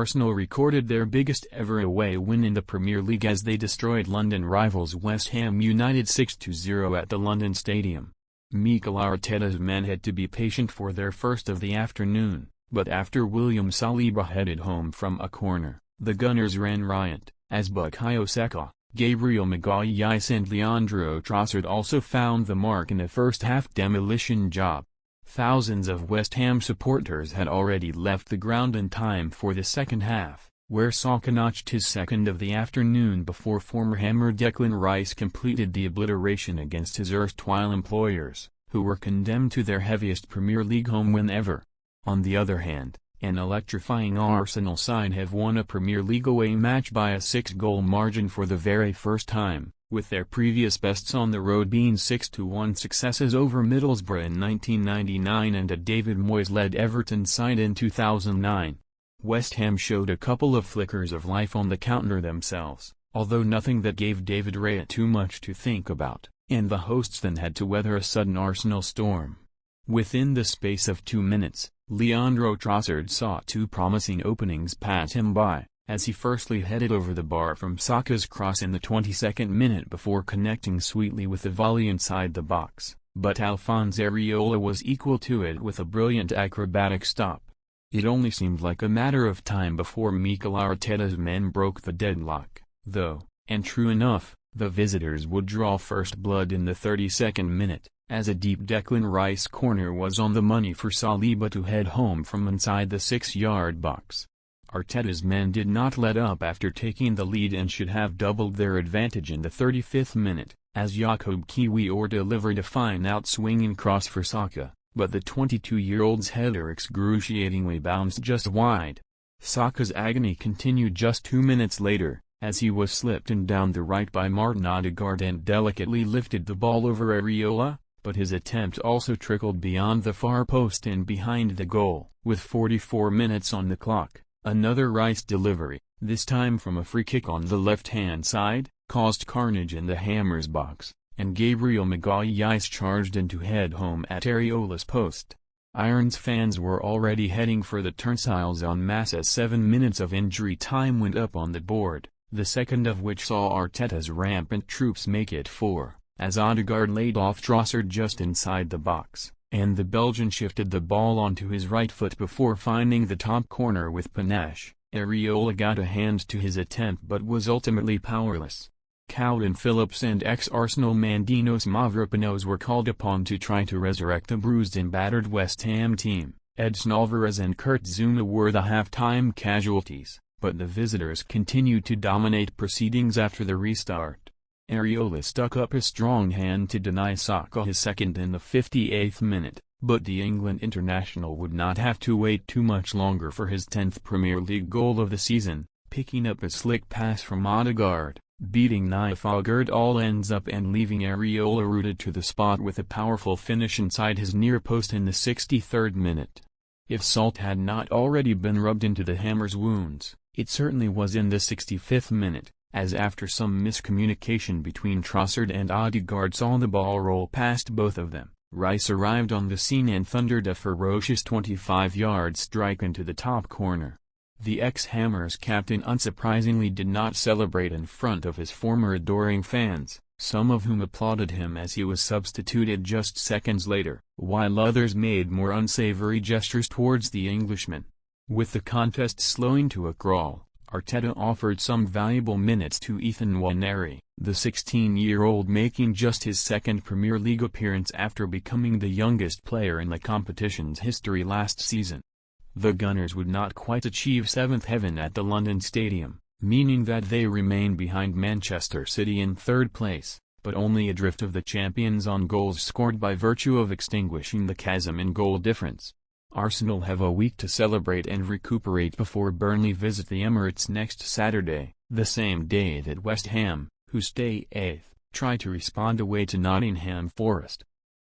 Arsenal recorded their biggest ever away win in the Premier League as they destroyed London rivals West Ham United 6-0 at the London Stadium. Mikel Arteta's men had to be patient for their first of the afternoon, but after William Saliba headed home from a corner, the Gunners ran riot, as Bukayo Saka, Gabriel Magalhaes and Leandro Trossard also found the mark in a first-half demolition job. Thousands of West Ham supporters had already left the ground in time for the second half, where Saka notched his second of the afternoon before former Hammer Declan Rice completed the obliteration against his erstwhile employers, who were condemned to their heaviest Premier League home win ever. On the other hand, an electrifying Arsenal side have won a Premier League away match by a 6-goal margin for the very first time, with their previous bests on the road being 6-1 successes over Middlesbrough in 1999 and a David Moyes-led Everton side in 2009. West Ham showed a couple of flickers of life on the counter themselves, although nothing that gave David Raya too much to think about, and the hosts then had to weather a sudden Arsenal storm. Within the space of 2 minutes, Leandro Trossard saw two promising openings pass him by, as he firstly headed over the bar from Saka's cross in the 22nd minute before connecting sweetly with a volley inside the box, but Alphonse Areola was equal to it with a brilliant acrobatic stop. It only seemed like a matter of time before Mikel Arteta's men broke the deadlock, though, and true enough, the visitors would draw first blood in the 32nd minute, as a deep Declan Rice corner was on the money for Saliba to head home from inside the 6-yard box. Arteta's men did not let up after taking the lead and should have doubled their advantage in the 35th minute, as Jacob Kiwior delivered a fine out-swinging cross for Saka, but the 22-year-old's header excruciatingly bounced just wide. Saka's agony continued just 2 minutes later, as he was slipped in down the right by Martin Odegaard and delicately lifted the ball over Areola, but his attempt also trickled beyond the far post and behind the goal. With 44 minutes on the clock, another Rice delivery, this time from a free kick on the left-hand side, caused carnage in the Hammers box, and Gabriel Magalhaes charged in to head home at Areola's post. Irons fans were already heading for the turnstiles en masse as 7 minutes of injury time went up on the board, the second of which saw Arteta's rampant troops make it 4, as Odegaard laid off Trossard just inside the box, and the Belgian shifted the ball onto his right foot before finding the top corner with panache. Areola got a hand to his attempt but was ultimately powerless. Calvin Phillips and ex-Arsenal man Dinos Mavropanos were called upon to try to resurrect the bruised and battered West Ham team. Edson Alvarez and Kurt Zouma were the half-time casualties, but the visitors continued to dominate proceedings after the restart. Areola stuck up a strong hand to deny Saka his second in the 58th minute, but the England international would not have to wait too much longer for his 10th Premier League goal of the season, picking up a slick pass from Odegaard, beating Niafagard all ends up and leaving Areola rooted to the spot with a powerful finish inside his near post in the 63rd minute. If salt had not already been rubbed into the Hammers' wounds, it certainly was in the 65th minute, as after some miscommunication between Trossard and Odegaard saw the ball roll past both of them, Rice arrived on the scene and thundered a ferocious 25-yard strike into the top corner. The ex-Hammers captain unsurprisingly did not celebrate in front of his former adoring fans, some of whom applauded him as he was substituted just seconds later, while others made more unsavory gestures towards the Englishman. With the contest slowing to a crawl, Arteta offered some valuable minutes to Ethan Nwaneri, the 16-year-old making just his second Premier League appearance after becoming the youngest player in the competition's history last season. The Gunners would not quite achieve seventh heaven at the London Stadium, meaning that they remain behind Manchester City in third place, but only adrift of the champions on goals scored by virtue of extinguishing the chasm in goal difference. Arsenal have a week to celebrate and recuperate before Burnley visit the Emirates next Saturday, the same day that West Ham, who stay 8th, try to respond away to Nottingham Forest.